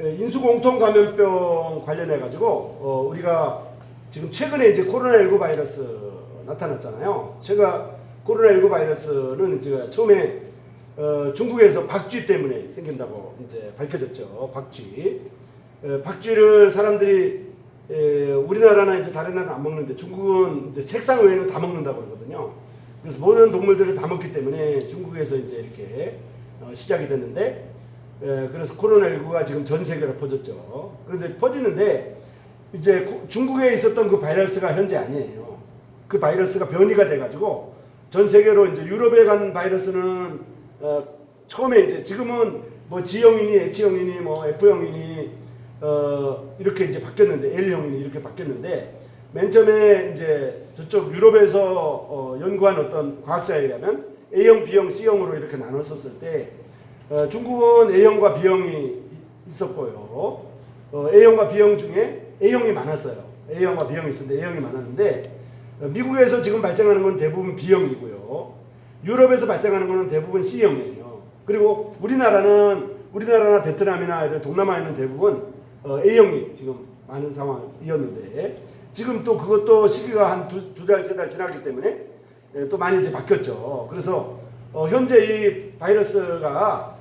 인수공통 감염병 관련해 가지고 우리가 지금 최근에 이제 코로나19 바이러스 나타났잖아요. 코로나19 바이러스는 이제 처음에 중국에서 박쥐 때문에 생긴다고 이제 밝혀졌죠. 박쥐를 사람들이 우리나라나 이제 다른 나라는 안 먹는데 중국은 이제 책상 외에는 다 먹는다고 그러거든요. 그래서 모든 동물들을 다 먹기 때문에 중국에서 이제 이렇게 시작이 됐는데, 그래서 코로나19가 지금 전 세계로 퍼졌죠. 그런데 퍼지는데 이제 중국에 있었던 그 바이러스가 현재 아니에요. 그 바이러스가 변이가 돼가지고 전 세계로 이제 유럽에 간 바이러스는 처음에 이제 지금은 뭐 G형이니 H형이니 뭐 F형이니 이렇게 이제 바뀌었는데 L형이니 이렇게 바뀌었는데, 맨 처음에 이제 저쪽 유럽에서 연구한 어떤 과학자에 의하면 A형, B형, C형으로 이렇게 나눴었을 때 중국은 A형과 B형이 있었고요. A형과 B형 중에 A형이 많았어요. A형과 B형이 있었는데 A형이 많았는데, 미국에서 지금 발생하는 건 대부분 B형이고요. 유럽에서 발생하는 거는 대부분 C형이에요. 그리고 우리나라나 베트남이나 이런 동남아에는 대부분 A형이 지금 많은 상황이었는데, 지금 또 그것도 시기가 한 두 달, 세 달 지나기 때문에 또 많이 이제 바뀌었죠. 그래서 현재 이 바이러스가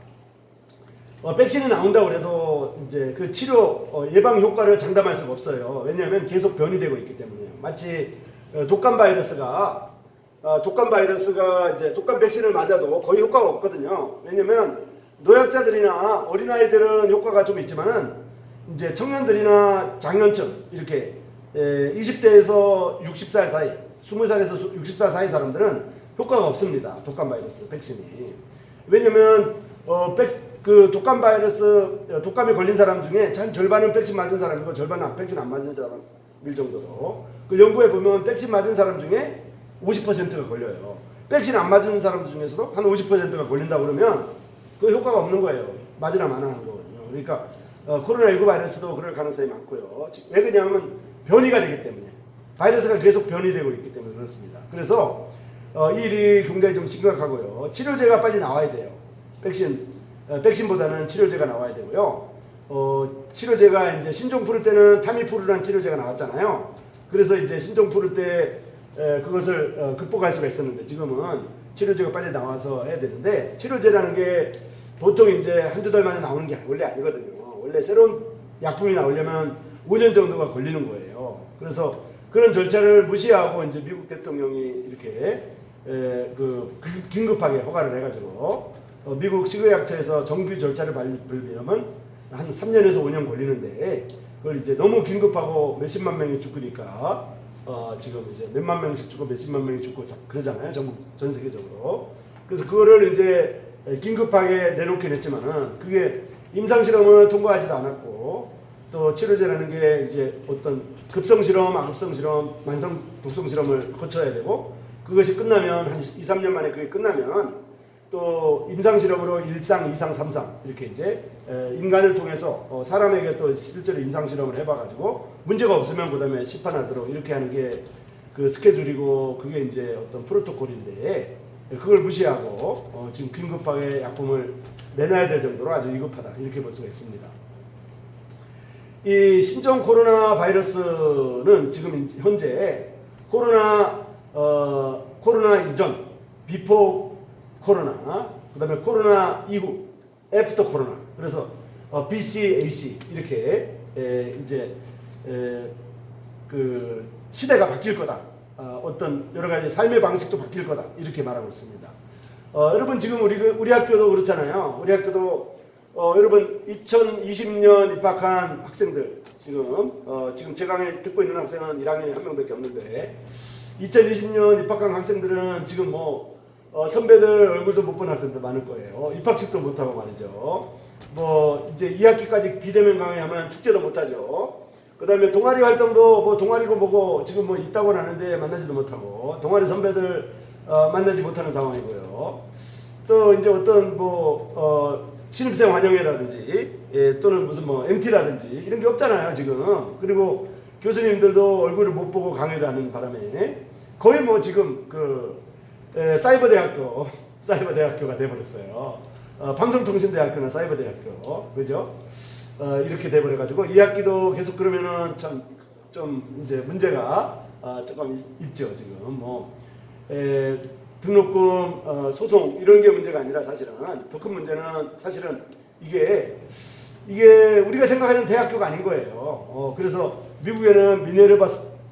백신이 나온다고 해도 이제 그 치료 예방 효과를 장담할 수가 없어요. 왜냐하면 계속 변이되고 있기 때문에. 마치 독감 바이러스가 이제 독감 백신을 맞아도 거의 효과가 없거든요. 왜냐하면 노약자들이나 어린아이들은 효과가 좀 있지만은 이제 청년들이나 장년층 이렇게 20대에서 60살 사이, 20살에서 60살 사이 사람들은 효과가 없습니다. 독감 바이러스 백신이. 왜냐면 그 독감 바이러스 독감에 걸린 사람 중에 한 절반은 백신 맞은 사람이고 절반은 백신 안 맞은 사람일 정도로, 그 연구에 보면 백신 맞은 사람 중에 50%가 걸려요. 백신 안 맞은 사람들 중에서도 한 50%가 걸린다고 그러면 그 효과가 없는 거예요. 맞으나 마나 하는 거거든요. 그러니까 코로나19 바이러스도 그럴 가능성이 많고요. 왜 그러냐면 변이가 되기 때문에, 바이러스가 계속 변이되고 있기 때문에 그렇습니다. 그래서 이 일이 굉장히 좀 심각하고요. 치료제가 빨리 나와야 돼요. 백신보다는 치료제가 나와야 되고요. 치료제가 이제 신종 풀을 때는 타미프루라는 치료제가 나왔잖아요. 그래서 이제 신종 풀을 때 그것을 극복할 수가 있었는데, 지금은 치료제가 빨리 나와서 해야 되는데, 치료제라는 게 보통 이제 한두 달 만에 나오는 게 원래 아니거든요. 원래 새로운 약품이 나오려면 5년 정도가 걸리는 거예요. 그래서 그런 절차를 무시하고 이제 미국 대통령이 이렇게 긴급하게 허가를 해가지고 미국 식의약처에서 정규 절차를 밟으려면 한 3년에서 5년 걸리는데, 그걸 이제 너무 긴급하고 몇십만 명이 죽으니까 지금 이제 몇만 명씩 죽고 몇십만 명이 죽고 그러잖아요. 전 세계적으로. 그래서 그거를 이제 긴급하게 내놓긴 했지만은 그게 임상실험을 통과하지도 않았고, 또 치료제라는 게 이제 어떤 급성실험, 악급성실험, 만성 독성실험을 거쳐야 되고, 그것이 끝나면 한 2, 3년 만에 그게 끝나면 또 임상실험으로 1상, 2상, 3상 이렇게 이제 인간을 통해서 사람에게 또 실제로 임상실험을 해봐가지고 문제가 없으면 그 다음에 시판하도록 이렇게 하는 게 그 스케줄이고, 그게 이제 어떤 프로토콜인데, 그걸 무시하고 지금 긴급하게 약품을 내놔야 될 정도로 아주 위급하다, 이렇게 볼 수가 있습니다. 이 신종 코로나 바이러스는 지금 현재 코로나 이전, 비포 코로나, 그 다음에 코로나 이후, 애프터 코로나, 그래서 BC, AC 이렇게 이제 그 시대가 바뀔 거다, 어떤 여러 가지 삶의 방식도 바뀔 거다, 이렇게 말하고 있습니다. 여러분 지금 우리 학교도 그렇잖아요. 우리 학교도 여러분 2020년 입학한 학생들, 지금 제 강의 듣고 있는 학생은 1학년에 한 명밖에 없는데, 2020년 입학한 학생들은 지금 뭐 선배들 얼굴도 못 본 학생들 많을 거예요. 입학식도 못 하고 말이죠. 뭐 이제 2학기까지 비대면 강의하면 축제도 못 하죠. 그 다음에 동아리 활동도 뭐 동아리고 뭐고 지금 뭐 있다고는 하는데 만나지도 못하고, 동아리 선배들 만나지 못하는 상황이고요. 또 이제 어떤 뭐 신입생 환영회라든지 또는 무슨 뭐 MT라든지 이런 게 없잖아요 지금. 그리고 교수님들도 얼굴을 못 보고 강의를 하는 바람에 거의 뭐 지금 사이버 대학교가 돼버렸어요. 방송통신대학교나 사이버 대학교, 그죠? 이렇게 돼버려가지고 2학기도 계속 그러면은 참 좀 이제 문제가 조금 있죠. 지금 뭐 등록금 소송 이런 게 문제가 아니라 사실은 더 큰 문제는 사실은 이게 우리가 생각하는 대학교가 아닌 거예요. 그래서 미국에는 미네르바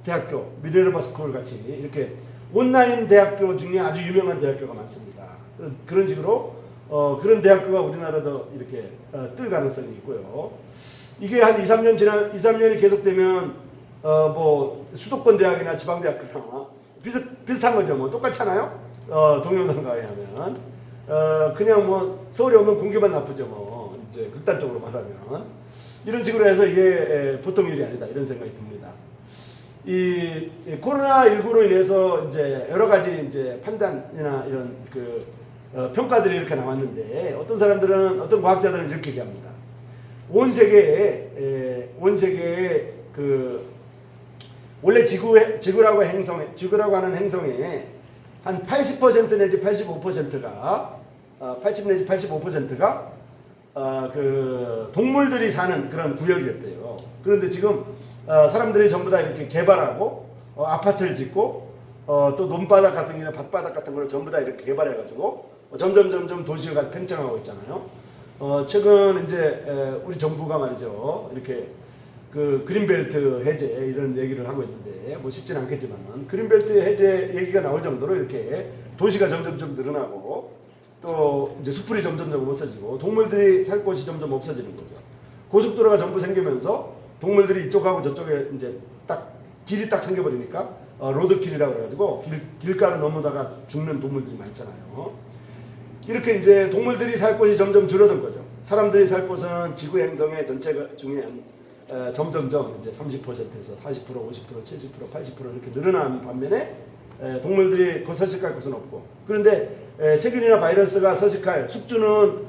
대학교, 미네르바 스쿨 같이 이렇게 온라인 대학교 중에 아주 유명한 대학교가 많습니다. 그런 식으로 그런 대학교가 우리나라도 이렇게 뜰 가능성이 있고요. 이게 한 2, 3년이 계속되면 뭐 수도권 대학이나 지방 대학교나 비슷한 거죠. 뭐 똑같잖아요. 동영상과에 하면 그냥 뭐 서울에 오면 공기만 나쁘죠. 뭐 이제 극단적으로 말하면 이런 식으로 해서 이게 보통 일이 아니다 이런 생각이 듭니다. 이 코로나 19로 인해서 이제 여러 가지 이제 판단이나 이런 그 평가들이 이렇게 나왔는데 어떤 사람들은 어떤 과학자들은 이렇게 얘기합니다. 온 세계에 그 원래 지구라고 하는 행성에 한 80% 내지 85%가 80 내지 85%가 그 동물들이 사는 그런 구역이었대요. 그런데 지금 사람들이 전부 다 이렇게 개발하고 아파트를 짓고 또 논바닥 같은 경우나 밭바닥 같은 걸 전부 다 이렇게 개발해가지고 점점 도시가 팽창하고 있잖아요. 최근 이제 우리 정부가 말이죠 이렇게 그 그린벨트 해제 이런 얘기를 하고 있는데 뭐 쉽지는 않겠지만 그린벨트 해제 얘기가 나올 정도로 이렇게 도시가 점점 늘어나고 또 이제 숲풀이 점점 없어지고 동물들이 살 곳이 점점 없어지는 거죠. 고속도로가 전부 생기면서 동물들이 이쪽하고 저쪽에 이제 딱 길이 딱 생겨버리니까 로드킬이라고 그래가지고 길가를 넘어다가 죽는 동물들이 많잖아요. 이렇게 이제 동물들이 살 곳이 점점 줄어든 거죠. 사람들이 살 곳은 지구 행성의 전체 중에 점점점 이제 30%에서 40%, 50%, 70%, 80% 이렇게 늘어나는 반면에 동물들이 그 서식할 곳은 없고 그런데 세균이나 바이러스가 서식할 숙주는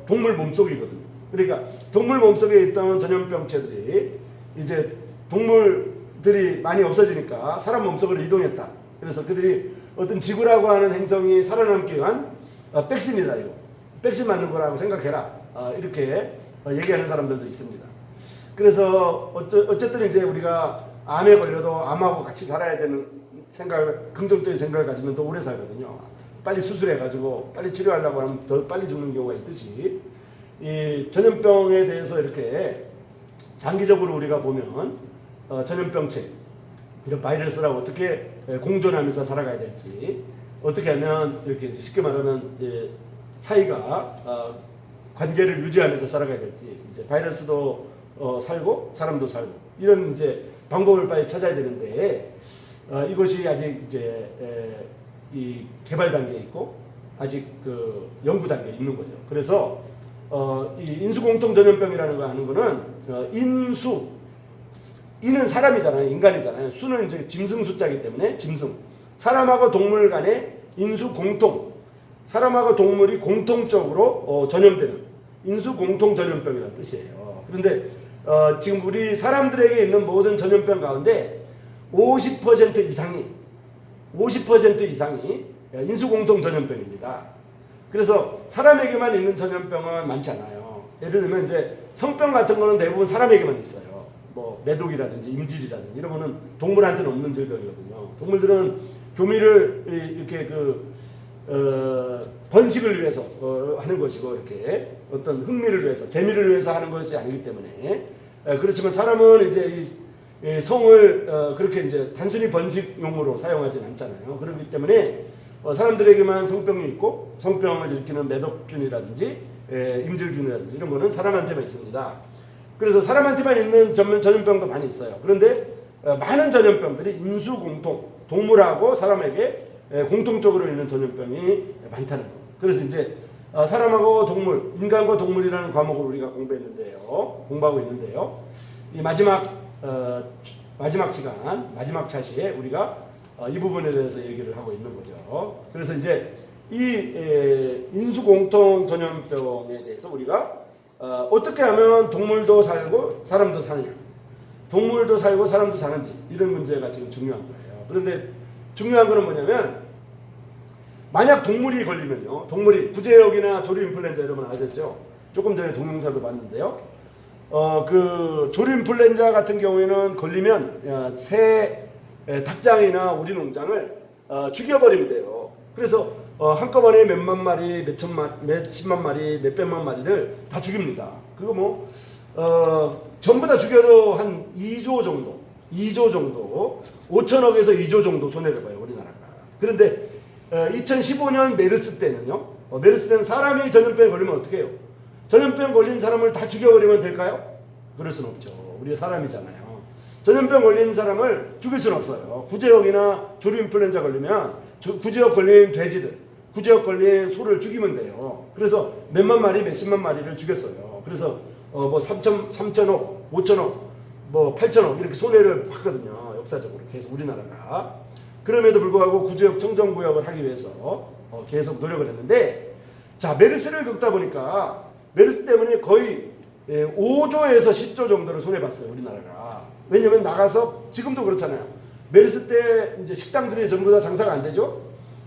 동물 몸속이거든요. 그러니까 동물 몸속에 있던 전염병체들이 이제 동물들이 많이 없어지니까 사람 몸속으로 이동했다. 그래서 그들이 어떤 지구라고 하는 행성이 살아남기 위한 백신이다 이거. 백신 맞는 거라고 생각해라. 이렇게 얘기하는 사람들도 있습니다. 그래서 어쨌든 이제 우리가 암에 걸려도 암하고 같이 살아야 되는 긍정적인 생각을 가지면 더 오래 살거든요. 빨리 수술해가지고 빨리 치료하려고 하면 더 빨리 죽는 경우가 있듯이 이 전염병에 대해서 이렇게 장기적으로 우리가 보면 전염병체 이런 바이러스랑 어떻게 공존하면서 살아가야 될지 어떻게 하면 이렇게 이제 쉽게 말하면 사이가 관계를 유지하면서 살아가야 될지 이제 바이러스도 살고 사람도 살고 이런 이제 방법을 빨리 찾아야 되는데 이것이 아직 이제 이 개발 단계에 있고 아직 그 연구 단계에 있는 거죠. 그래서 이 인수공통 전염병이라는 거 하는 거는 인은 사람이잖아요. 인간이잖아요. 수는 이제 짐승 숫자이기 때문에 짐승. 사람하고 동물 간의 인수공통. 사람하고 동물이 공통적으로 전염되는 인수공통 전염병이라는 뜻이에요. 그런데 지금 우리 사람들에게 있는 모든 전염병 가운데 50% 이상이 인수공통 전염병입니다. 그래서 사람에게만 있는 전염병은 많지 않아요. 예를 들면 이제 성병 같은 거는 대부분 사람에게만 있어요. 뭐 매독이라든지 임질이라든지 이런 거는 동물한테는 없는 질병이거든요. 동물들은 교미를 이렇게 번식을 위해서 하는 것이고 이렇게 어떤 흥미를 위해서 재미를 위해서 하는 것이 아니기 때문에 그렇지만 사람은 이제 이 성을 그렇게 이제 단순히 번식용으로 사용하지는 않잖아요. 그렇기 때문에 사람들에게만 성병이 있고 성병을 일으키는 매독균이라든지 임질균이라든지 이런 거는 사람한테만 있습니다. 그래서 사람한테만 있는 전염병도 많이 있어요. 그런데 많은 전염병들이 인수공통, 동물하고 사람에게 공통적으로 있는 전염병이 많다는 거예요. 그래서 이제 사람하고 동물, 인간과 동물이라는 과목을 우리가 공부하고 있는데요. 이 마지막 시간, 마지막 차시에 우리가 이 부분에 대해서 얘기를 하고 있는 거죠. 그래서 이제 이 인수공통 전염병에 대해서 우리가 어떻게 하면 동물도 살고 사람도 사느냐, 동물도 살고 사람도 사는지 이런 문제가 지금 중요한 거예요. 그런데 중요한 거는 뭐냐면 만약 동물이 걸리면요, 동물이 구제역이나 조류 인플루엔자 여러분 아셨죠? 조금 전에 동영상도 봤는데요. 그 조류인플루엔자 같은 경우에는 걸리면 새 닭장이나 우리 농장을 죽여버리면 돼요. 그래서 한꺼번에 몇만 마리, 몇십만 마리, 몇백만 마리를 다 죽입니다. 그거 뭐 전부 다 죽여도 한 2조 정도, 5천억에서 2조 정도 손해를 봐요, 우리나라가. 그런데 2015년 메르스 때는요, 메르스 때는 사람이 전염병에 걸리면 어떻게 해요? 전염병 걸린 사람을 다 죽여버리면 될까요? 그럴 수는 없죠. 우리가 사람이잖아요. 전염병 걸린 사람을 죽일 수는 없어요. 구제역이나 조류인플루엔자 걸리면 구제역 걸린 돼지들, 구제역 걸린 소를 죽이면 돼요. 그래서 몇만 마리, 몇십만 마리를 죽였어요. 그래서 뭐 3천억, 5천억, 뭐 8천억 이렇게 손해를 봤거든요. 역사적으로 계속 우리나라가. 그럼에도 불구하고 구제역 청정구역을 하기 위해서 계속 노력을 했는데, 자, 메르스를 겪다 보니까 메르스 때문에 거의 5조에서 10조 정도를 손해봤어요, 우리나라가. 왜냐면 나가서, 지금도 그렇잖아요. 메르스 때 이제 식당들이 전부 다 장사가 안 되죠.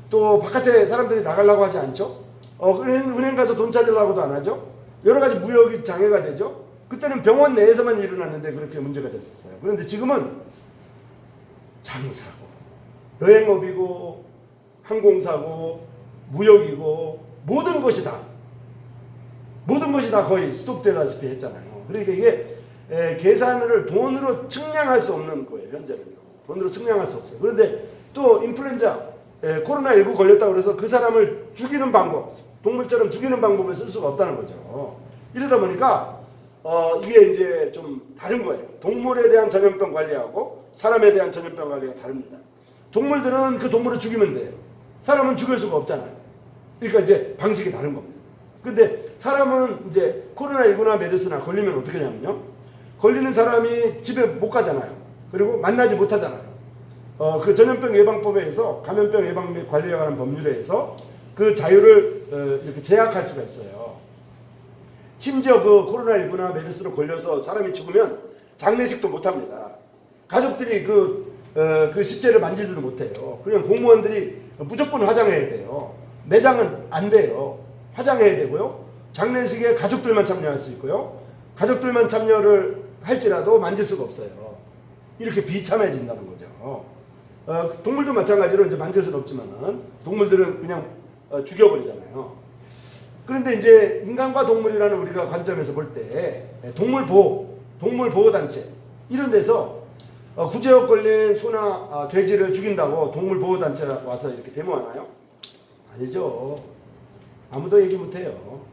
또 바깥에 사람들이 나가려고 하지 않죠. 은행 가서 돈 찾으려고도 안 하죠. 여러 가지 무역이 장애가 되죠. 그때는 병원 내에서만 일어났는데 그렇게 문제가 됐었어요. 그런데 지금은 장사고, 여행업이고, 항공사고, 무역이고, 모든 것이 다 거의 스톱되다시피 했잖아요. 그러니까 이게 계산을 돈으로 측량할 수 없는 거예요, 현재는요. 돈으로 측량할 수 없어요. 그런데 또 인플루엔자, 코로나19 걸렸다고 그래서 그 사람을 죽이는 방법, 동물처럼 죽이는 방법을 쓸 수가 없다는 거죠. 이러다 보니까 이게 이제 좀 다른 거예요. 동물에 대한 전염병 관리하고 사람에 대한 전염병 관리가 다릅니다. 동물들은 그 동물을 죽이면 돼요. 사람은 죽일 수가 없잖아요. 그러니까 이제 방식이 다른 겁니다. 근데 사람은 이제 코로나19나 메르스나 걸리면 어떻게 하냐면요, 걸리는 사람이 집에 못 가잖아요. 그리고 만나지 못하잖아요. 그 전염병 예방법에 의해서 감염병 예방 및 관리에 관한 법률에 의해서 그 자유를 이렇게 제약할 수가 있어요. 심지어 그 코로나19나 메르스로 걸려서 사람이 죽으면 장례식도 못 합니다. 가족들이 그 시체를 만지지도 못해요. 그냥 공무원들이 무조건 화장해야 돼요. 매장은 안 돼요. 화장해야 되고요. 장례식에 가족들만 참여할 수 있고요. 가족들만 참여를 할지라도 만질 수가 없어요. 이렇게 비참해진다는 거죠. 동물도 마찬가지로 이제 만질 수는 없지만은 동물들은 그냥 죽여버리잖아요. 그런데 이제 인간과 동물이라는 우리가 관점에서 볼 때 동물보호단체 이런 데서 구제역 걸린 소나 돼지를 죽인다고 동물보호단체가 와서 이렇게 데모하나요? 아니죠. 아무도 얘기 못해요.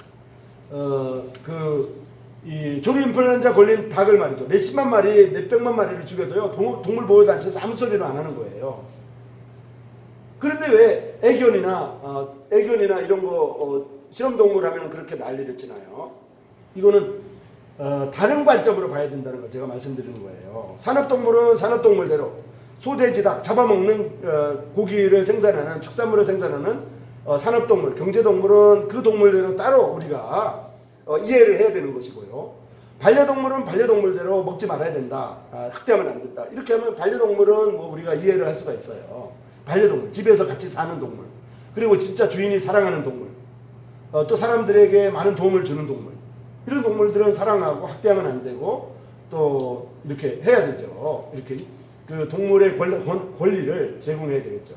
이 조류인플루엔자 걸린 닭을 말이죠. 몇십만 마리, 몇백만 마리를 죽여도요, 동물보호단체에서 아무 소리도 안 하는 거예요. 그런데 왜 애견이나 이런 거, 실험동물 하면 그렇게 난리를 치나요? 이거는, 다른 관점으로 봐야 된다는 걸 제가 말씀드리는 거예요. 산업동물은 산업동물대로, 소돼지, 닭, 잡아먹는 고기를 생산하는, 축산물을 생산하는 산업동물, 경제동물은 그 동물대로 따로 우리가 이해를 해야 되는 것이고요. 반려동물은 반려동물대로 먹지 말아야 된다. 학대하면 안 된다. 이렇게 하면 반려동물은 뭐 우리가 이해를 할 수가 있어요. 반려동물, 집에서 같이 사는 동물. 그리고 진짜 주인이 사랑하는 동물. 또 사람들에게 많은 도움을 주는 동물. 이런 동물들은 사랑하고 학대하면 안 되고 또 이렇게 해야 되죠. 이렇게 그 동물의 권리를 제공해야 되겠죠.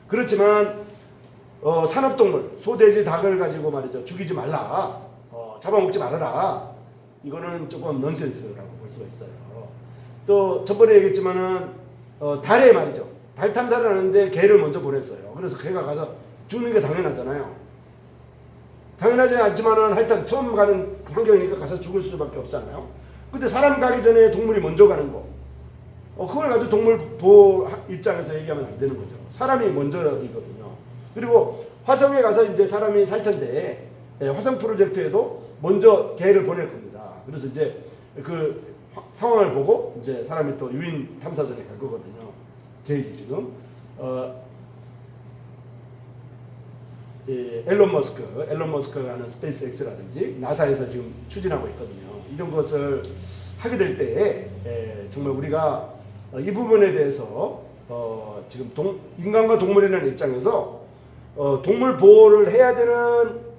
그렇지만 산업동물, 소돼지, 닭을 가지고 말이죠. 죽이지 말라. 잡아먹지 말아라. 이거는 조금 넌센스라고 볼 수가 있어요. 또 저번에 얘기했지만은 달에 말이죠. 달 탐사를 하는데 개를 먼저 보냈어요. 그래서 개가 가서 죽는 게 당연하잖아요. 당연하지 않지만은 하여튼 처음 가는 환경이니까 가서 죽을 수밖에 없잖아요. 근데 사람 가기 전에 동물이 먼저 가는 거. 그걸 가지고 동물 보호 입장에서 얘기하면 안 되는 거죠. 사람이 먼저이거든요. 그리고 화성에 가서 이제 사람이 살 텐데, 화성 프로젝트에도 먼저 개를 보낼 겁니다. 그래서 이제 그 상황을 보고 이제 사람이 또 유인 탐사선에 갈 거거든요. 계획이 지금 앨런 머스크가 하는 스페이스X라든지 나사에서 지금 추진하고 있거든요. 이런 것을 하게 될 때 정말 우리가 이 부분에 대해서 지금 인간과 동물이라는 입장에서 동물 보호를 해야 되는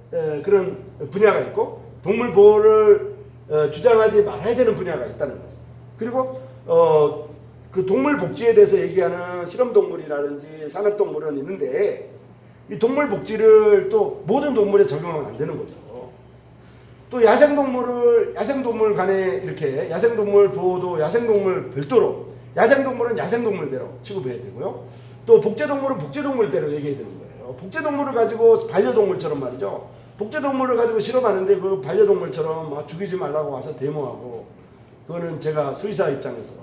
그런 분야가 있고 동물 보호를 주장하지 말아야 되는 분야가 있다는 거죠. 그리고 그 동물 복지에 대해서 얘기하는 실험동물이라든지 산업동물은 있는데 이 동물 복지를 또 모든 동물에 적용하면 안 되는 거죠. 또 야생동물 간에 이렇게 야생동물 보호도 야생동물 별도로 야생동물은 야생동물대로 취급해야 되고요. 또 복제동물은 복제동물대로 얘기해야 되는 거예요. 복제동물을 가지고 반려동물처럼 말이죠. 복제동물을 가지고 실험하는데 그 반려동물처럼 막 죽이지 말라고 와서 데모하고 그거는 제가 수의사 입장에서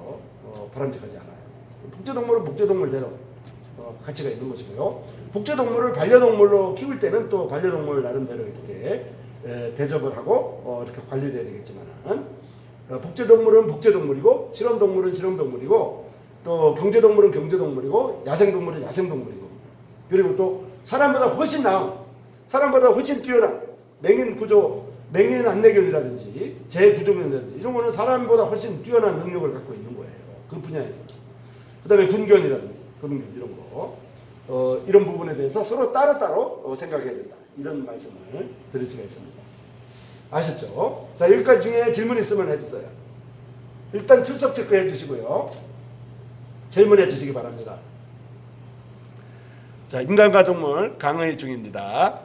바람직하지 않아요. 복제동물은 복제동물대로 가치가 있는 것이고요. 복제동물을 반려동물로 키울 때는 또 반려동물 나름대로 이렇게 대접을 하고 이렇게 관리를 해야 되겠지만 복제동물은 복제동물이고 실험동물은 실험동물이고 또 경제동물은 경제동물이고 야생동물은 야생동물이고 그리고 또 사람보다 훨씬 나은 사람보다 훨씬 뛰어난 맹인구조 맹인 안내견이라든지 재구조견이라든지 이런 거는 사람보다 훨씬 뛰어난 능력을 갖고 있는 거예요. 그 분야에서. 그 다음에 군견이라든지 금견 이런 거 이런 부분에 대해서 서로 따로따로 생각해야 된다. 이런 말씀을 드릴 수가 있습니다. 아셨죠? 자, 여기까지 중에 질문 있으면 해주세요. 일단 출석 체크해 주시고요. 질문해 주시기 바랍니다. 자, 인간과 동물 강의 중입니다.